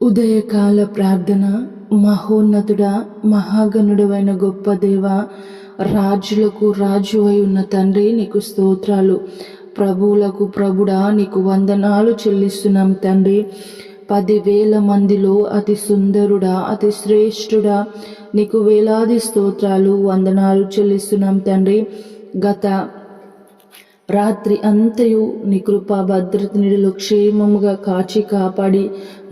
ఉదయకాల ప్రార్థన. మహోన్నతుడా, మహాగణుడవైన గొప్ప దేవ, రాజులకు రాజు అయి ఉన్న తండ్రి, నీకు స్తోత్రాలు. ప్రభువులకు ప్రభుడా, నీకు వందనాలు చెల్లిస్తున్నాం తండ్రి. 10,000 మందిలో అతి సుందరుడా, అతి శ్రేష్ఠుడా, నీకు వేలాది స్తోత్రాలు, వందనాలు చెల్లిస్తున్నాం తండ్రి. గత రాత్రి అంతయు నీ కృపా భద్రత నీడలో క్షేమముగా కాచి కాపాడి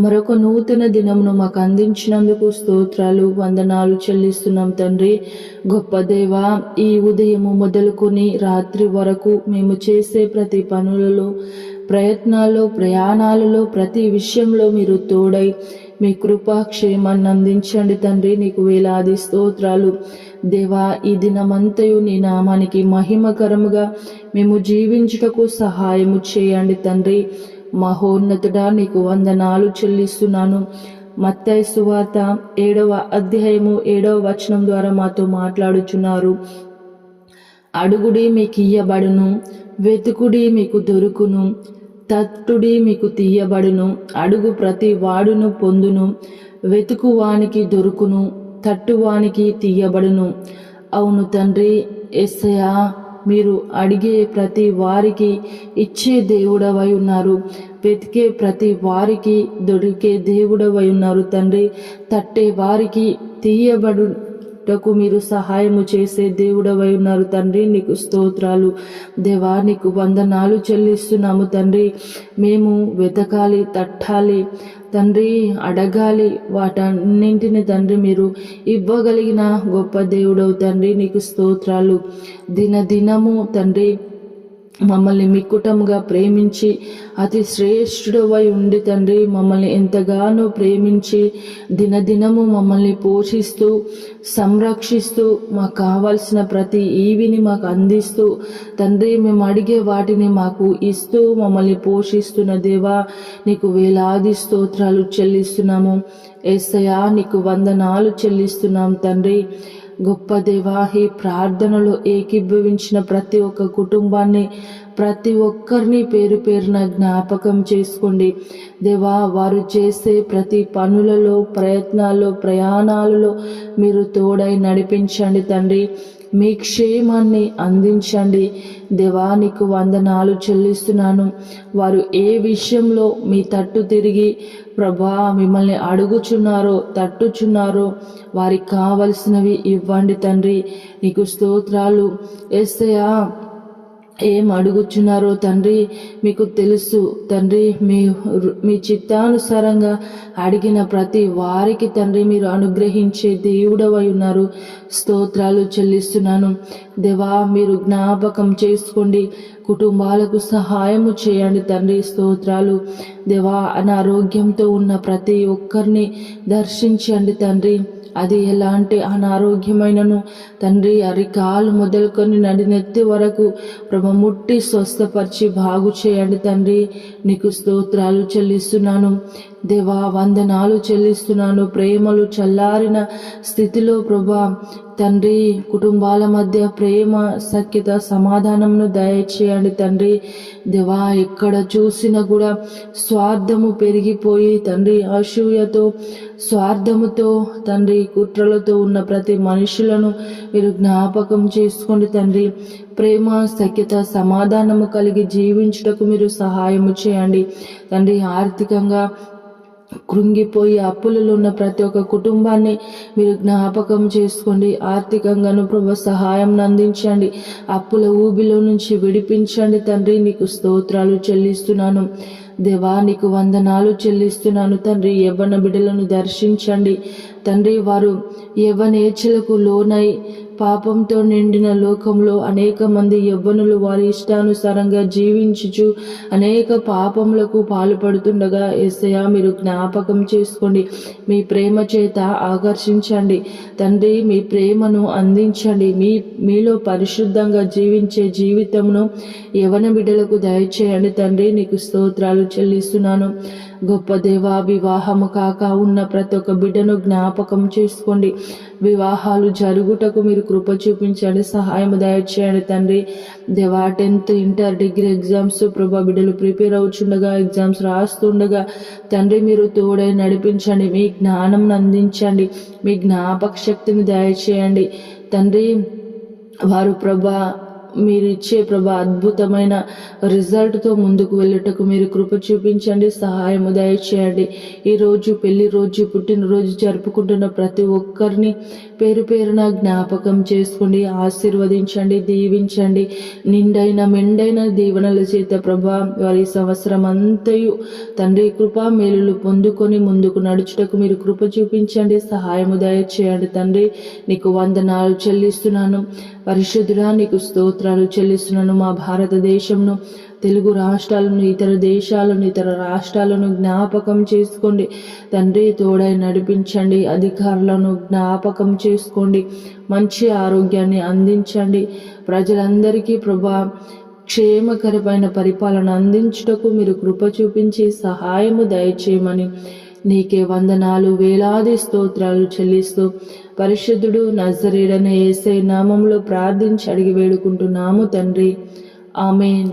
మరొక నూతన దినమును మాకు అందించినందుకు స్తోత్రాలు, వందనాలు చెల్లిస్తున్నాం తండ్రి. గొప్ప దేవా, ఈ ఉదయము మొదలుకొని రాత్రి వరకు మేము చేసే ప్రతి పనులలో, ప్రయత్నాల్లో, ప్రయాణాలలో, ప్రతి విషయంలో మీరు తోడై మీ కృపా క్షేమాన్ని అందించండి తండ్రి. నీకు వేలాది స్తోత్రాలు దేవా. ఈ దినమంతయు నీ నామానికి మహిమకరముగా మేము జీవించుటకు సహాయము చేయండి తండ్రి. మహోన్నతుడా, నీకు వందనాలు చెల్లిస్తున్నాను. మత్తయి సువార్త 7వ అధ్యాయము 7వ వచనం ద్వారా మాతో మాట్లాడుచున్నారు. అడుగుడి మీకు ఇయ్యబడును, వెతుకుడి మీకు దొరుకును, తట్టుడి మీకు తీయబడును. అడుగు ప్రతి వాడును పొందును, వెతుకువానికి దొరుకును, తట్టువానికి తీయబడును. అవును తండ్రి యేసయ్యా, మీరు అడిగే ప్రతి వారికి ఇచ్చే దేవుడవై ఉన్నారు. వెతికే ప్రతి వారికి దొరికే దేవుడవై ఉన్నారు తండ్రి. తట్టే వారికి తీయబడుటకు మీరు సహాయము చేసే దేవుడవై ఉన్నారు తండ్రి. నీకు స్తోత్రాలు దేవా, నీకు వందనాలు చెల్లిస్తున్నాము తండ్రి. మేము వెతకాలి, తట్టాలి తండ్రి, అడగాలి. వాటన్నింటిని తండ్రి మీరు ఇవ్వగలిగిన గొప్ప దేవుడవు తండ్రి. నీకు స్తోత్రాలు. దినదినము తండ్రి మమ్మల్ని మిక్కుటముగా ప్రేమించి అతి శ్రేష్ఠుడవై ఉండి తండ్రి మమ్మల్ని ఎంతగానో ప్రేమించి దినదినము మమ్మల్ని పోషిస్తూ సంరక్షిస్తూ మాకు కావాల్సిన ప్రతి ఈవిని మాకు అందిస్తూ తండ్రి మేము అడిగే వాటిని మాకు ఇస్తూ మమ్మల్ని పోషిస్తున్న దేవా, నీకు వేలాది స్తోత్రాలు చెల్లిస్తున్నాము. యేసయ్యా, నీకు వందనాలు చెల్లిస్తున్నాం తండ్రి. గొప్ప దేవా, ఈ ప్రార్థనలో ఏకీభవించిన ప్రతి ఒక్క కుటుంబాన్ని, ప్రతి ఒక్కరిని పేరు పేరున జ్ఞాపకం చేసుకోండి దేవా. వారు చేసే ప్రతి పనులలో, ప్రయత్నాల్లో, ప్రయాణాలలో మీరు తోడై నడిపించండి తండ్రి. మీ క్షేమాన్ని అందించండి దేవా. నీకు వందనాలు చెల్లిస్తున్నాను. వారు ఏ విషయంలో మీ తట్టు తిరిగి ప్రభా మిమ్మల్ని అడుగుచున్నారో, తట్టుచున్నారో వారికి కావలసినవి ఇవ్వండి తండ్రి. నీకు స్తోత్రాలు యేసయ్యా. ఏం అడుగుచున్నారో తండ్రి మీకు తెలుసు తండ్రి. మీ చిత్తానుసారంగా అడిగిన ప్రతి వారికి తండ్రి మీరు అనుగ్రహించే దేవుడవై ఉన్నారు. స్తోత్రాలు చెల్లిస్తున్నాను దేవా. మీరు జ్ఞాపకం చేసుకోండి, కుటుంబాలకు సహాయము చేయండి తండ్రి. స్తోత్రాలు దేవా. అనారోగ్యంతో ఉన్న ప్రతి ఒక్కరిని దర్శించండి తండ్రి. అది ఎలాంటి అనారోగ్యమైనను తండ్రి అరికాలు మొదలుకొని నడినెత్తి వరకు ప్రభు ముట్టి స్వస్థపరిచి బాగు చేయండి తండ్రి. నీకు స్తోత్రాలు చెల్లిస్తున్నాను దేవా, వందనాలు చెల్లిస్తున్నాను. ప్రేమలు చల్లారిన స్థితిలో ప్రభా తండ్రి కుటుంబాల మధ్య ప్రేమ, సఖ్యత, సమాధానంను దయచేయండి తండ్రి. దేవా, ఎక్కడ చూసినా కూడా స్వార్థము పెరిగిపోయి తండ్రి అసూయతో, స్వార్థముతో తండ్రి కుట్రలతో ఉన్న ప్రతి మనుషులను మీరు జ్ఞాపకం చేసుకోండి తండ్రి. ప్రేమ, సఖ్యత, సమాధానము కలిగి జీవించుటకు మీరు సహాయము చేయండి తండ్రి. ఆర్థికంగా కృంగిపోయి అప్పులలో ఉన్న ప్రతి ఒక్క కుటుంబాన్ని మీరు జ్ఞాపకం చేసుకోండి. ఆర్థికంగాను ప్రభు సహాయం అందించండి. అప్పుల ఊబిలో నుంచి విడిపించండి తండ్రి. నీకు స్తోత్రాలు చెల్లిస్తున్నాను దేవా. నీకు వందనాలు చెల్లిస్తున్నాను తండ్రి. యవ్వన బిడ్డలను దర్శించండి తండ్రి. వారు యవ్వనేచ్ఛలకు లోనై పాపంతో నిండిన లోకంలో అనేక మంది యవ్వనులు వారి ఇష్టానుసారంగా జీవించుచు అనేక పాపములకు పాల్పడుతుండగా యేసయ్యా మీరు జ్ఞాపకం చేసుకోండి. మీ ప్రేమ చేత ఆకర్షించండి తండ్రి. మీ ప్రేమను అందించండి. మీలో పరిశుద్ధంగా జీవించే జీవితమును యవ్వన బిడ్డలకు దయచేయండి తండ్రి. నీకు స్తోత్రాలు చెల్లిస్తున్నాను. గొప్ప దేవా, వివాహము కాక ఉన్న ప్రతి ఒక్క బిడ్డను జ్ఞాపకం చేసుకోండి. వివాహాలు జరుగుటకు మీరు కృప చూపించండి, సహాయం దయచేయండి తండ్రి. దేవా, 10th ఇంటర్ డిగ్రీ ఎగ్జామ్స్ ప్రభా బిడ్డలు ప్రిపేర్ అవుతుండగా, ఎగ్జామ్స్ రాస్తుండగా తండ్రి మీరు తోడై నడిపించండి, మీ జ్ఞానం అందించండి, మీ జ్ఞాపక శక్తిని దయచేయండి తండ్రి. వారు ప్రభా మీరు ఇచ్చే ప్రభా అద్భుతమైన రిజల్ట్తో ముందుకు వెళ్ళటకు మీరు కృప చూపించండి, సహాయము దయచేయండి. ఈరోజు పెళ్లి రోజు, పుట్టినరోజు జరుపుకుంటున్న ప్రతి ఒక్కరిని పేరు పేరున జ్ఞాపకం చేసుకోండి, ఆశీర్వదించండి, దీవించండి. నిండైన మెండైన దీవెనల చేత ప్రభా వారి సంవత్సరం అంతయు తండ్రి కృపా మేలులు పొందుకొని ముందుకు నడుచుటకు మీరు కృప చూపించండి, సహాయము దయచేయండి తండ్రి. నీకు వందనాలు చెల్లిస్తున్నాను పరిశుద్ధుడా, నీకు స్తోత్రాలు చెల్లిస్తున్నాను. మా భారతదేశంను, తెలుగు రాష్ట్రాలను, ఇతర దేశాలను, ఇతర రాష్ట్రాలను జ్ఞాపకం చేసుకోండి తండ్రి. తోడై నడిపించండి, అధికారులను జ్ఞాపకం చేసుకోండి, మంచి ఆరోగ్యాన్ని అందించండి. ప్రజలందరికీ ప్రభా క్షేమకరమైన పరిపాలన అందించుటకు మీరు కృప చూపించి సహాయము దయచేయమని నీకే వందనాలు, వేలాది స్తోత్రాలు చెల్లిస్తూ పరిశుద్ధుడు నజరేయుడైన యేసయ్య నామములో ప్రార్థించి అడిగి వేడుకుంటున్నాము తండ్రి. ఆమేన్.